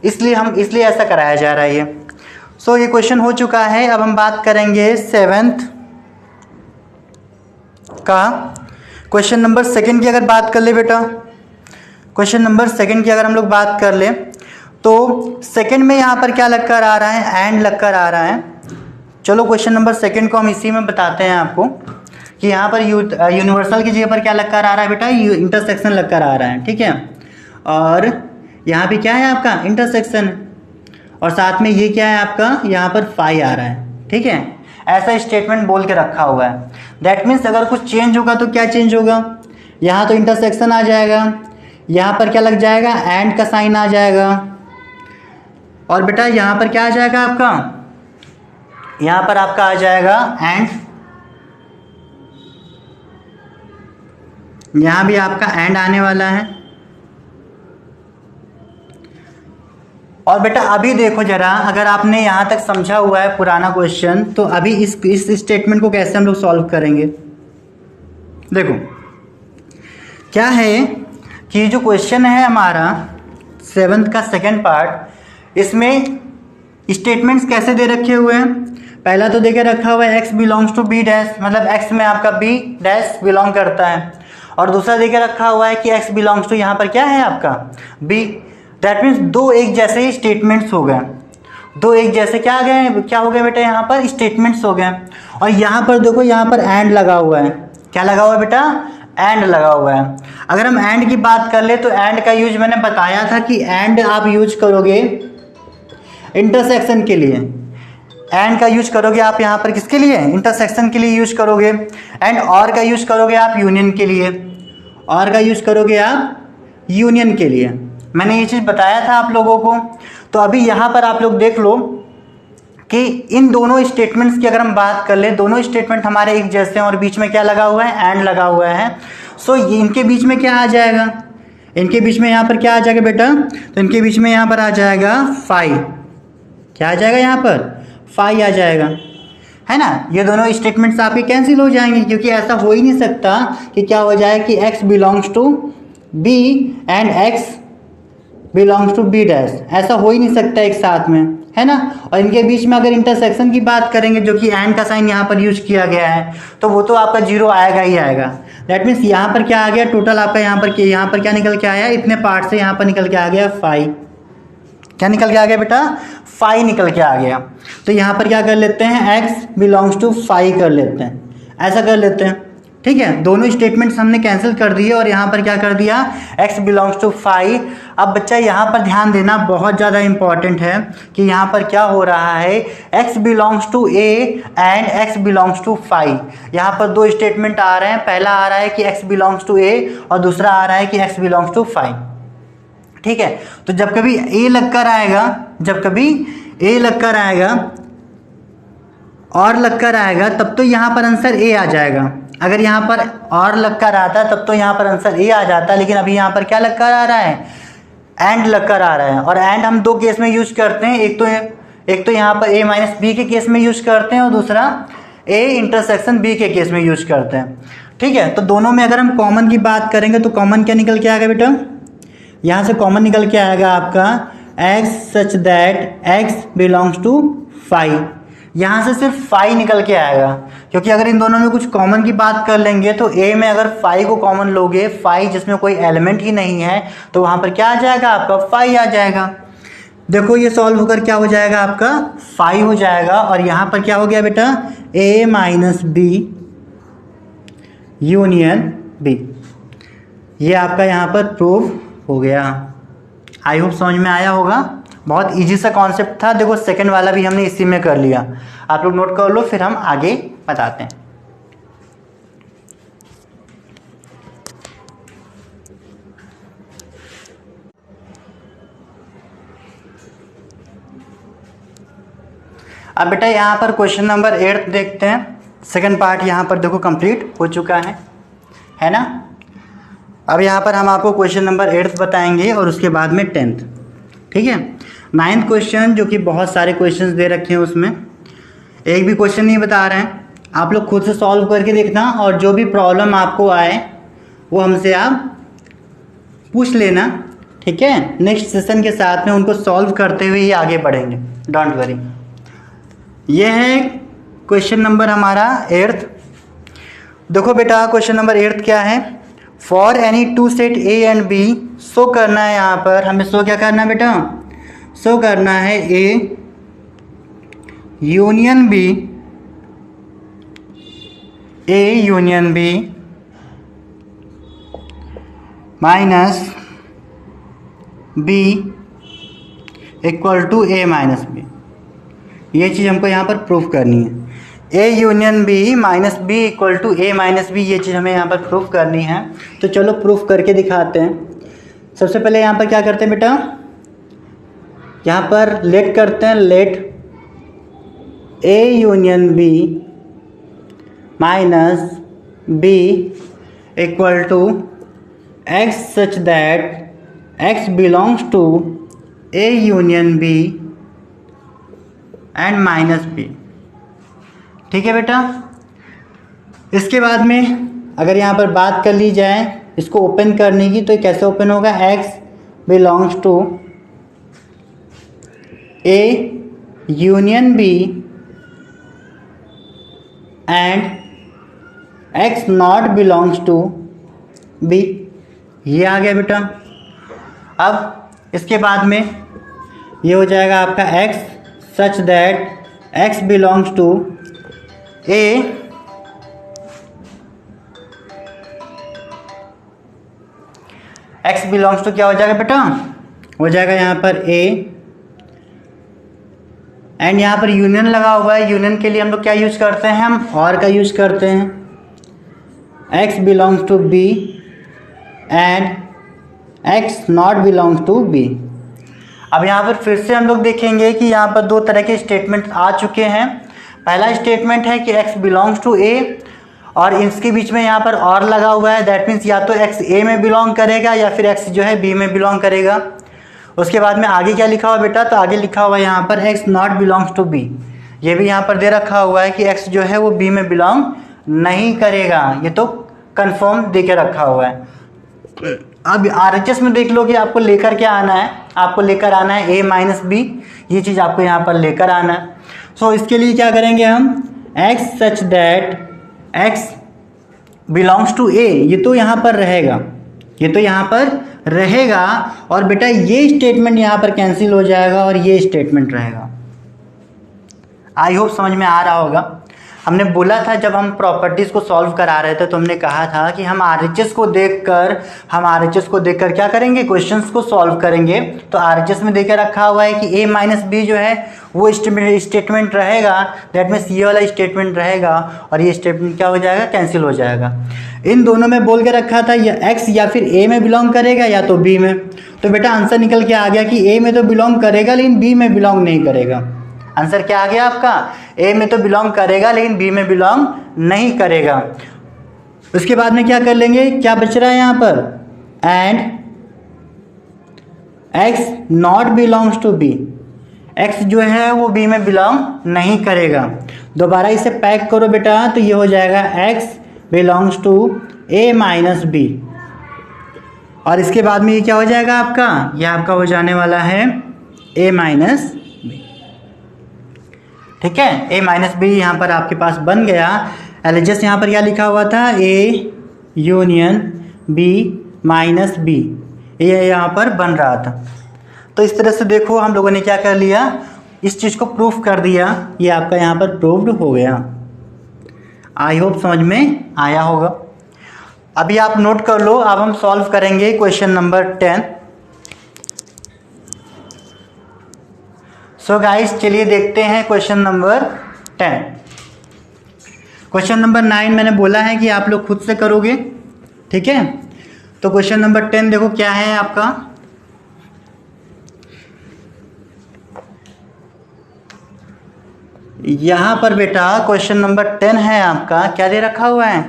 इसलिए ऐसा कराया जा रहा है ये। सो ये क्वेश्चन हो चुका है। अब हम बात करेंगे 7th का क्वेश्चन नंबर 2 की अगर बात कर ले बेटा, क्वेश्चन नंबर 2 की अगर हम लोग बात कर ले तो 2 में यहाँ पर क्या लगकर आ रहा है, एंड लगकर आ रहा है। चलो क्वेश्चन नंबर 2 को हम इसी में बताते हैं आपको कि यहाँ पर यूनिवर्सल की जगह पर क्या लगकर आ रहा है बेटा, इंटरसेक्शन लगकर आ रहा है, ठीक है। और यहाँ पे क्या है आपका इंटरसेक्शन, और साथ में ये क्या है आपका, यहाँ पर फाई आ रहा है, ठीक है। ऐसा स्टेटमेंट बोल के रखा हुआ है। दैट मीन्स अगर कुछ चेंज होगा तो क्या चेंज होगा, यहाँ तो इंटरसेक्शन आ जाएगा, यहाँ पर क्या लग जाएगा, एंड का साइन आ जाएगा, और बेटा यहाँ पर क्या आ जाएगा आपका, यहाँ पर आपका आ जाएगा एंड, यहाँ भी आपका एंड आने वाला है। और बेटा अभी देखो जरा, अगर आपने यहाँ तक समझा हुआ है पुराना क्वेश्चन, तो अभी इस स्टेटमेंट को कैसे हम लोग सॉल्व करेंगे। देखो क्या है कि जो क्वेश्चन है हमारा 7th का 2nd पार्ट, इसमें स्टेटमेंट्स कैसे दे रखे हुए हैं। पहला तो देके रखा हुआ है x belongs to b dash, मतलब x में आपका b डैश बिलोंग करता है, और दूसरा देके रखा हुआ है कि x बिलोंग्स टू यहाँ पर क्या है आपका b। दैट मीन्स दो एक जैसे ही स्टेटमेंट्स हो गए, दो एक जैसे क्या हो गए बेटा, यहाँ पर स्टेटमेंट्स हो गए। और यहाँ पर देखो, यहाँ पर एंड लगा हुआ है, क्या लगा हुआ है बेटा, एंड लगा हुआ है। अगर हम एंड की बात कर ले तो एंड का यूज मैंने बताया था कि एंड आप यूज करोगे इंटरसेक्शन के लिए, एंड का यूज करोगे आप यहाँ पर किसके लिए, इंटरसेक्शन के लिए यूज करोगे। एंड और का यूज करोगे आप यूनियन के लिए, और का यूज करोगे आप यूनियन के लिए। मैंने ये चीज़ बताया था आप लोगों को। तो अभी यहाँ पर आप लोग देख लो कि इन दोनों स्टेटमेंट्स की अगर हम बात कर ले, दोनों स्टेटमेंट हमारे एक जैसे हैं और बीच में क्या लगा हुआ है, एंड लगा हुआ है। सो इनके बीच में क्या आ जाएगा, इनके बीच में यहाँ पर क्या आ जाएगा बेटा, तो इनके बीच में यहाँ पर आ जाएगा फाई, क्या आ जाएगा यहाँ पर, फाई आ जाएगा, है ना। ये दोनों स्टेटमेंट्स आपके कैंसिल हो जाएंगे, क्योंकि ऐसा हो ही नहीं सकता कि क्या हो जाए कि x belongs to b and x belongs to b dash, ऐसा हो ही नहीं सकता एक साथ में, है ना। और इनके बीच में अगर इंटरसेक्शन की बात करेंगे, जो कि एंड का साइन यहाँ पर यूज किया गया है, तो वो तो आपका जीरो आएगा ही आएगा। दैट मीन्स यहाँ पर क्या आ गया, टोटल आपका यहाँ पर क्या निकल के आया, इतने पार्ट से यहाँ पर निकल के आ गया फाई, क्या निकल के आ गया बेटा, फाई निकल के आ गया। तो यहाँ पर क्या कर लेते हैं, x बिलोंग्स टू फाई कर लेते हैं, ऐसा कर लेते हैं, ठीक है। दोनों स्टेटमेंट्स हमने कैंसिल कर दिए और यहाँ पर क्या कर दिया, x बिलोंग्स टू फाई। अब बच्चा यहाँ पर ध्यान देना, बहुत ज़्यादा इंपॉर्टेंट है कि यहाँ पर क्या हो रहा है, x belongs to a and x belongs to phi. यहाँ पर दो स्टेटमेंट आ रहे हैं, पहला आ रहा है कि x बिलोंग्स टू a और दूसरा आ रहा है कि x बिलोंग्स टू फाई, ठीक है। तो जब कभी a लगकर आएगा, जब कभी a लगकर आएगा और लगकर आएगा, तब तो यहाँ पर आंसर a आ जाएगा। अगर यहाँ पर और लगकर आता तब तो यहाँ पर आंसर a आ जाता, लेकिन अभी यहाँ पर क्या लगकर आ रहा है, एंड लगकर आ रहा है। और एंड हम दो केस में यूज करते हैं, एक तो यहाँ पर a माइनस बी के केस में यूज करते हैं और दूसरा a इंटरसेक्शन b के केस में यूज करते हैं, ठीक है। तो दोनों में अगर हम कॉमन की बात करेंगे तो कॉमन क्या निकल के आएगा बेटा, यहाँ से कॉमन निकल के आएगा आपका x such that x belongs to phi. यहाँ से सिर्फ फाई निकल के आएगा, क्योंकि अगर इन दोनों में कुछ कॉमन की बात कर लेंगे तो a में अगर फाई को कॉमन लोगे, फाई जिसमें कोई एलिमेंट ही नहीं है, तो वहाँ पर क्या आ जाएगा आपका, फाई आ जाएगा। देखो ये सॉल्व होकर क्या हो जाएगा आपका, फाई हो जाएगा। और यहाँ पर क्या हो गया बेटा, a minus B union b, ये आपका यहाँ पर प्रूव हो गया। आई होप समझ में आया होगा। बहुत इजी सा कॉन्सेप्ट था। देखो सेकंड वाला भी हमने इसी में कर लिया, आप लोग नोट कर लो, फिर हम आगे बताते हैं। अब बेटा यहाँ पर क्वेश्चन नंबर 8 देखते हैं। सेकंड पार्ट यहाँ पर देखो कंप्लीट हो चुका है ना। अब यहाँ पर हम आपको क्वेश्चन नंबर 8 बताएंगे और उसके बाद में 10th, ठीक है। 9th क्वेश्चन जो कि बहुत सारे क्वेश्चंस दे रखे हैं, उसमें एक भी क्वेश्चन नहीं बता रहे हैं, आप लोग खुद से सॉल्व करके देखना, और जो भी प्रॉब्लम आपको आए वो हमसे आप पूछ लेना, ठीक है, नेक्स्ट सेशन के साथ में उनको सॉल्व करते हुए ही आगे बढ़ेंगे, डोंट वरी। ये है क्वेश्चन नंबर हमारा 8th। देखो बेटा क्वेश्चन नंबर 8th क्या है, for any two set A and B, show करना है यहाँ पर हमें, शो क्या करना है बेटा, शो करना है A union B, A union B minus B equal to A minus B. ये चीज़ हमको यहाँ पर प्रूफ करनी है, A union B minus B equal to A minus B, ये चीज़ हमें यहाँ पर प्रूफ करनी है। तो चलो प्रूफ करके दिखाते हैं। सबसे पहले यहाँ पर क्या करते हैं बेटा, यहाँ पर लेट करते हैं, let A union B minus B equal to X such that x belongs to A union B and minus B. ठीक है बेटा, इसके बाद में अगर यहाँ पर बात कर ली जाए इसको ओपन करने की, तो ये कैसे ओपन होगा, X belongs to A union B and X not belongs to B. ये आ गया बेटा। अब इसके बाद में ये हो जाएगा आपका X such that x belongs to A X belongs to क्या हो जाएगा बेटा, हो जाएगा यहाँ पर ए, एंड यहाँ पर यूनियन लगा हुआ है। यूनियन के लिए हम लोग क्या यूज करते हैं, हम और का यूज करते हैं, X belongs to B and X not belongs to B. अब यहाँ पर फिर से हम लोग देखेंगे कि यहाँ पर दो तरह के स्टेटमेंट आ चुके हैं। पहला स्टेटमेंट है कि x बिलोंग्स टू ए, और इसके बीच में यहाँ पर और लगा हुआ है, दैट मीन्स या तो x ए में बिलोंग करेगा या फिर x जो है b में बिलोंग करेगा। उसके बाद में आगे क्या लिखा हुआ बेटा, तो आगे लिखा हुआ है यहाँ पर x not belongs to b। ये भी यहाँ पर दे रखा हुआ है कि x जो है वो b में बिलोंग नहीं करेगा, ये तो कंफर्म दे के रखा हुआ है। अब RHS में देख लो कि आपको लेकर क्या आना है, आपको लेकर आना है a माइनस बी, ये चीज़ आपको यहाँ पर लेकर आना है। सो इसके लिए क्या करेंगे हम, x such that x belongs to a, ये तो यहाँ पर रहेगा, ये तो यहाँ पर रहेगा, और बेटा ये स्टेटमेंट यहाँ पर कैंसिल हो जाएगा और ये स्टेटमेंट रहेगा। आई होप समझ में आ रहा होगा। हमने बोला था जब हम प्रॉपर्टीज़ को सॉल्व करा रहे थे तो हमने कहा था कि हम RHS को देखकर क्या करेंगे, क्वेश्चंस को सॉल्व करेंगे। तो RHS में देकर रखा हुआ है कि a माइनस बी जो है वो स्टेटमेंट रहेगा, दैट मीन्स ये वाला स्टेटमेंट रहेगा, और ये स्टेटमेंट क्या हो जाएगा, कैंसिल हो जाएगा। इन दोनों में बोल के रखा था या x या फिर a में बिलोंग करेगा या तो b में। तो बेटा आंसर निकल के आ गया कि a में तो बिलोंग करेगा लेकिन b में बिलोंग नहीं करेगा। आंसर क्या आ गया आपका, ए में तो बिलोंग करेगा लेकिन बी में बिलोंग नहीं करेगा। उसके बाद में क्या कर लेंगे, क्या बच रहा है यहाँ पर, and X not belongs to B, X जो है वो बी में बिलोंग नहीं करेगा। दोबारा इसे पैक करो बेटा, तो ये हो जाएगा X belongs to A minus B, और इसके बाद में ये क्या हो जाएगा आपका, ये आपका हो जाने वाला है ए माइनस, ठीक है, ए माइनस बी यहाँ पर आपके पास बन गया। एलएचएस यहाँ पर क्या लिखा हुआ था, A union B minus B, ये यहाँ पर बन रहा था। तो इस तरह से देखो हम लोगों ने क्या कर लिया, इस चीज़ को प्रूफ कर दिया, ये आपका यहाँ पर प्रूव्ड हो गया। आई होप समझ में आया होगा। अभी आप नोट कर लो, अब हम सॉल्व करेंगे क्वेश्चन नंबर 10। सो गाइस चलिए देखते हैं क्वेश्चन नंबर 10। क्वेश्चन नंबर 9 मैंने बोला है कि आप लोग खुद से करोगे, ठीक है। तो क्वेश्चन नंबर 10 देखो क्या है आपका, यहाँ पर बेटा क्वेश्चन नंबर 10 है आपका, क्या दे रखा हुआ है,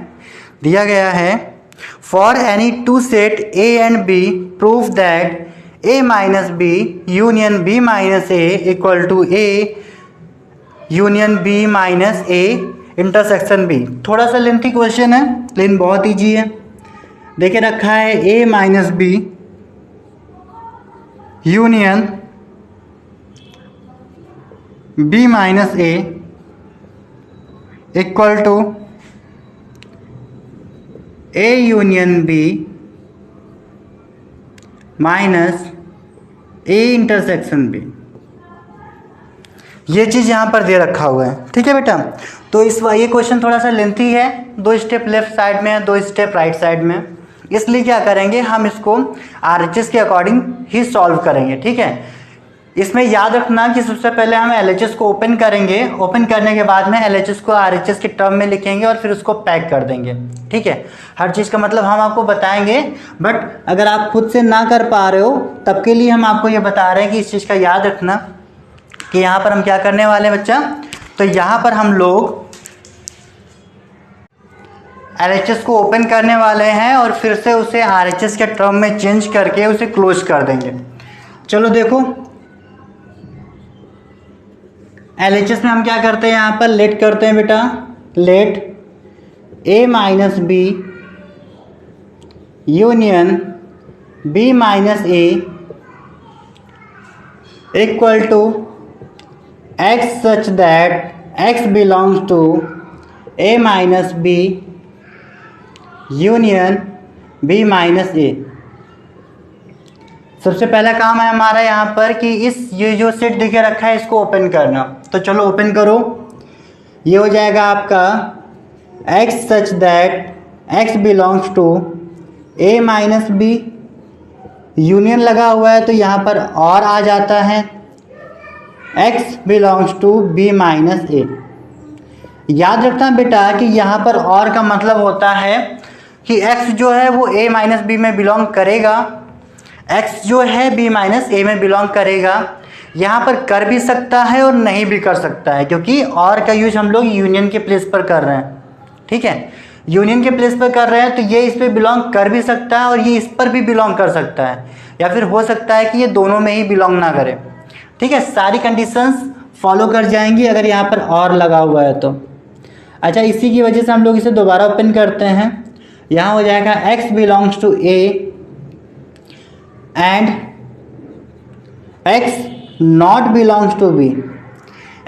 दिया गया है for any two set A and B prove that a minus B union b minus A equal to a union b minus A intersection b। थोड़ा सा लेंथी क्वेश्चन है लेकिन बहुत ईजी है। देखे रखा है a minus B union B minus A equal to A union B minus A intersection B. ये चीज़ यहाँ पर दे रखा हुआ है, ठीक है बेटा। तो ये क्वेश्चन थोड़ा सा लेंथी है, 2 स्टेप लेफ्ट साइड में है, 2 स्टेप राइट साइड में, इसलिए क्या करेंगे हम इसको RHS के अकॉर्डिंग ही सॉल्व करेंगे, ठीक है। इसमें याद रखना कि सबसे पहले हम LHS को ओपन करेंगे, ओपन करने के बाद में LHS को RHS के टर्म में लिखेंगे और फिर उसको पैक कर देंगे, ठीक है। हर चीज़ का मतलब हम आपको बताएंगे, बट अगर आप खुद से ना कर पा रहे हो तब के लिए हम आपको ये बता रहे हैं कि इस चीज़ का याद रखना कि यहाँ पर हम क्या करने वाले हैं बच्चा। तो यहाँ पर हम लोग LHS को ओपन करने वाले हैं और फिर से उसे RHS के टर्म में चेंज करके उसे क्लोज कर देंगे। चलो देखो, LHS में हम क्या करते हैं, यहाँ पर लेट करते हैं बेटा, let A minus B union B minus A equal to x such that x belongs to A minus B union B minus A. सबसे पहला काम है हमारा यहाँ पर कि ये जो सेट दिखे रखा है इसको ओपन करना। तो चलो ओपन करो, ये हो जाएगा आपका x such that x belongs to a minus B, union लगा हुआ है तो यहाँ पर और आ जाता है x belongs to b minus A. याद रखना बेटा कि यहाँ पर और का मतलब होता है कि x जो है वो a माइनस बी में बिलोंग करेगा, x जो है b माइनस ए में बिलोंग करेगा। यहाँ पर कर भी सकता है और नहीं भी कर सकता है, क्योंकि और का यूज हम लोग यूनियन के प्लेस पर कर रहे हैं, ठीक है। यूनियन के प्लेस पर कर रहे हैं तो ये इस पर बिलोंग कर भी सकता है और ये इस पर भी बिलोंग कर सकता है, या फिर हो सकता है कि ये दोनों में ही बिलोंग ना करे, ठीक है। सारी कंडीशंस फॉलो कर जाएंगी अगर यहाँ पर और लगा हुआ है तो। अच्छा, इसी की वजह से हम लोग इसे दोबारा ओपन करते हैं। यहाँ हो जाएगा x belongs to a and x not belongs to b।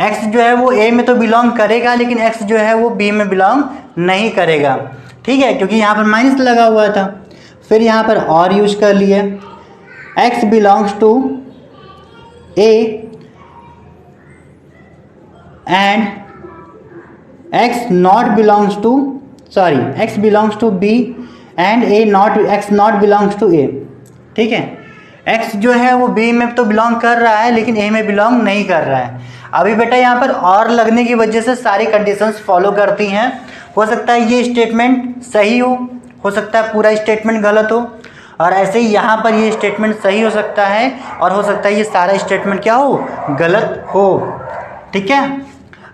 x जो है वो a में तो बिलोंग करेगा लेकिन x जो है वो b में बिलोंग नहीं करेगा, ठीक है, क्योंकि यहाँ पर माइनस लगा हुआ था। फिर यहाँ पर और यूज कर लिए, x belongs to a and x not belongs to x belongs to b and x not belongs to a, ठीक है। x जो है वो b में तो बिलोंग कर रहा है लेकिन a में बिलोंग नहीं कर रहा है। अभी बेटा यहाँ पर और लगने की वजह से सारी कंडीशंस फॉलो करती हैं। हो सकता है ये स्टेटमेंट सही हो सकता है पूरा स्टेटमेंट गलत हो, और ऐसे ही यहाँ पर ये स्टेटमेंट सही हो सकता है और हो सकता है ये सारा स्टेटमेंट क्या हो, गलत हो, ठीक है।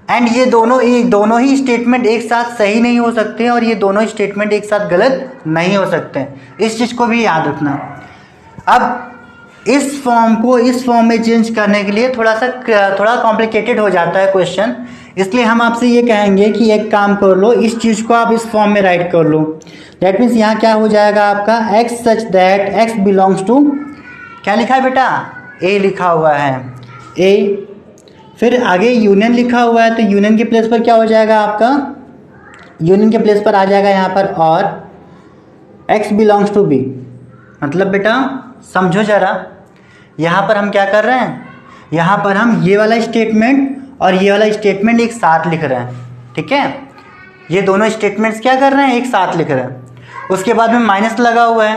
एंड ये दोनों ही स्टेटमेंट एक साथ सही नहीं हो सकते और ये दोनों स्टेटमेंट एक साथ गलत नहीं हो सकते, इस चीज़ को भी याद रखना। अब इस फॉर्म को इस फॉर्म में चेंज करने के लिए थोड़ा कॉम्प्लिकेटेड हो जाता है क्वेश्चन, इसलिए हम आपसे ये कहेंगे कि एक काम कर लो, इस चीज़ को आप इस फॉर्म में राइट कर लो। दैट मीन्स यहाँ क्या हो जाएगा आपका x such that x belongs to, क्या लिखा है बेटा, a लिखा हुआ है, a। फिर आगे यूनियन लिखा हुआ है तो यूनियन के प्लेस पर क्या हो जाएगा आपका, यूनियन के प्लेस पर आ जाएगा यहाँ पर और x बिलोंग्स टू b। मतलब बेटा समझो ज़रा, यहाँ पर हम क्या कर रहे हैं, यहाँ पर हम ये वाला स्टेटमेंट और ये वाला स्टेटमेंट एक साथ लिख रहे हैं, ठीक है। ये दोनों स्टेटमेंट्स क्या कर रहे हैं, एक साथ लिख रहे हैं। उसके बाद में माइनस लगा हुआ है,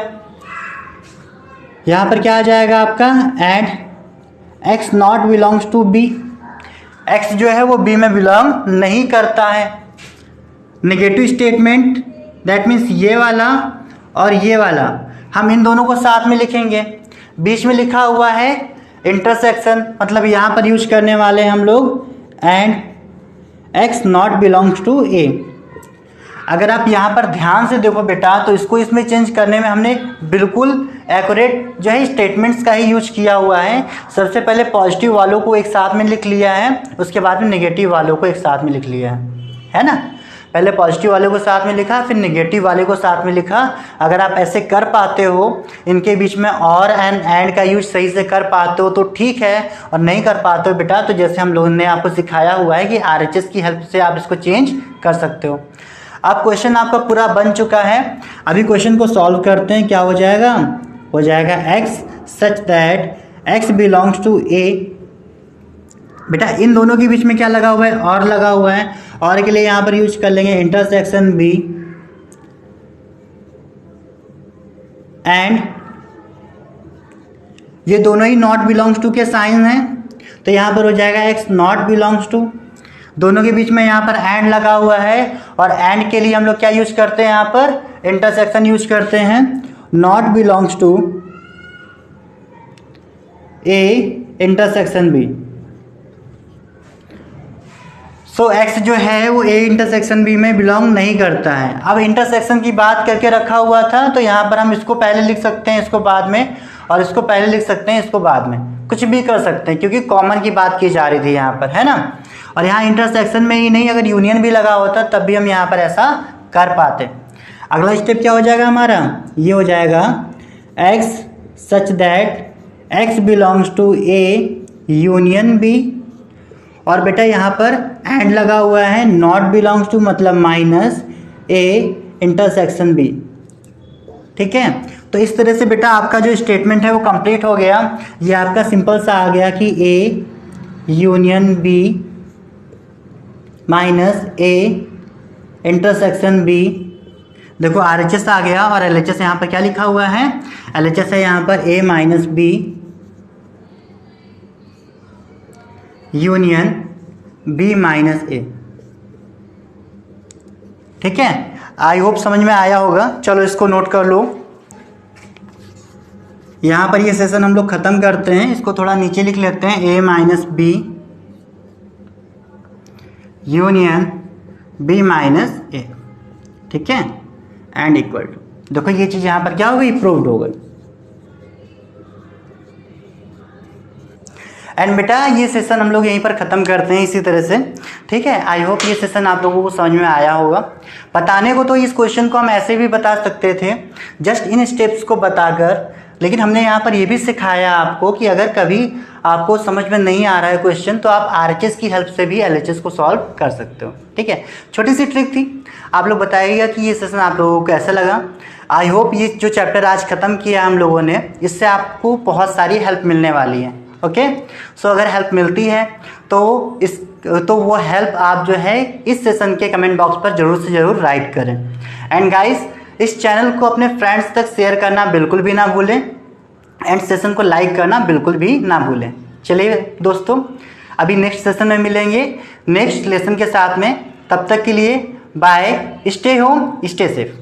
यहाँ पर क्या आ जाएगा आपका and x not belongs to b। x जो है वो b में बिलोंग नहीं करता है। नेगेटिव स्टेटमेंट, दैट मीन्स ये वाला और ये वाला हम इन दोनों को साथ में लिखेंगे। बीच में लिखा हुआ है इंटरसेक्शन, मतलब यहाँ पर यूज करने वाले हैं हम लोग and x not belongs to a। अगर आप यहाँ पर ध्यान से देखो बेटा तो इसको इसमें चेंज करने में हमने बिल्कुल एक्यूरेट जो है स्टेटमेंट्स का ही यूज किया हुआ है। सबसे पहले पॉजिटिव वालों को एक साथ में लिख लिया है, उसके बाद में नेगेटिव वालों को एक साथ में लिख लिया है ना। पहले पॉजिटिव वाले को साथ में लिखा, फिर नेगेटिव वाले को साथ में लिखा। अगर आप ऐसे कर पाते हो, इनके बीच में और एंड का यूज सही से कर पाते हो तो ठीक है, और नहीं कर पाते हो बेटा तो जैसे हम लोगों ने आपको सिखाया हुआ है कि RHS की हेल्प से आप इसको चेंज कर सकते हो। अब क्वेश्चन आपका पूरा बन चुका है। अभी क्वेश्चन को सॉल्व करते हैं। क्या हो जाएगा? हो जाएगा x such that x belongs to a। बेटा इन दोनों के बीच में क्या लगा हुआ है? और लगा हुआ है। और के लिए यहाँ पर यूज कर लेंगे इंटरसेक्शन b एंड ये दोनों ही नॉट बिलोंग्स टू के साइन हैं, तो यहाँ पर हो जाएगा x नॉट बिलोंग्स टू। दोनों के बीच में यहाँ पर एंड लगा हुआ है, और एंड के लिए हम लोग क्या यूज करते हैं? यहाँ पर इंटरसेक्शन यूज करते हैं। Not belongs to a intersection b। So x जो है वो a इंटरसेक्शन b में बिलोंग नहीं करता है। अब इंटरसेक्शन की बात करके रखा हुआ था, तो यहाँ पर हम इसको पहले लिख सकते हैं, इसको बाद में, और इसको पहले लिख सकते हैं, इसको बाद में, कुछ भी कर सकते हैं क्योंकि कॉमन की बात की जा रही थी यहाँ पर, है ना। और यहाँ इंटरसेक्शन में ही नहीं, अगर यूनियन भी लगा होता तब भी हम यहाँ पर ऐसा कर पाते। अगला स्टेप क्या हो जाएगा हमारा? ये हो जाएगा x such that x belongs to a union b, और बेटा यहाँ पर एंड लगा हुआ है, नॉट बिलोंग्स टू मतलब माइनस a इंटरसेक्शन b। ठीक है, तो इस तरह से बेटा आपका जो स्टेटमेंट है वो कंप्लीट हो गया। ये आपका सिंपल सा आ गया कि a union b minus a intersection b। देखो RHS आ गया, और LHS यहाँ पर क्या लिखा हुआ है? LHS है यहाँ पर a minus b union b minus a। ठीक है, आई होप समझ में आया होगा। चलो इसको नोट कर लो। यहाँ पर ये सेशन हम लोग ख़त्म करते हैं, इसको थोड़ा नीचे लिख लेते हैं, a minus b union b minus a। ठीक है, एंड इक्वल टू, देखो ये चीज़ यहाँ पर क्या हो गई? प्रूव्ड हो गई। एंड बेटा ये सेशन हम लोग यहीं पर ख़त्म करते हैं इसी तरह से। ठीक है, आई होप ये सेशन आप लोगों को समझ में आया होगा। बताने को तो इस क्वेश्चन को हम ऐसे भी बता सकते थे, जस्ट इन स्टेप्स को बताकर, लेकिन हमने यहाँ पर ये भी सिखाया आपको कि अगर कभी आपको समझ में नहीं आ रहा है क्वेश्चन तो आप RHS की हेल्प से भी LHS को सॉल्व कर सकते हो। ठीक है, छोटी सी ट्रिक थी। आप लोग बताइएगा कि ये सेशन आप लोगों को कैसा लगा। आई होप ये जो चैप्टर आज ख़त्म किया हम लोगों ने, इससे आपको बहुत सारी हेल्प मिलने वाली है। ओके, सो अगर हेल्प मिलती है तो वो हेल्प आप जो है इस सेशन के कमेंट बॉक्स पर ज़रूर से ज़रूर राइट करें। एंड गाइस, इस चैनल को अपने फ्रेंड्स तक शेयर करना बिल्कुल भी ना भूलें, एंड सेशन को लाइक करना बिल्कुल भी ना भूलें। चलिए दोस्तों, अभी नेक्स्ट सेशन में मिलेंगे नेक्स्ट लेसन के साथ में। तब तक के लिए bye, stay home, stay safe.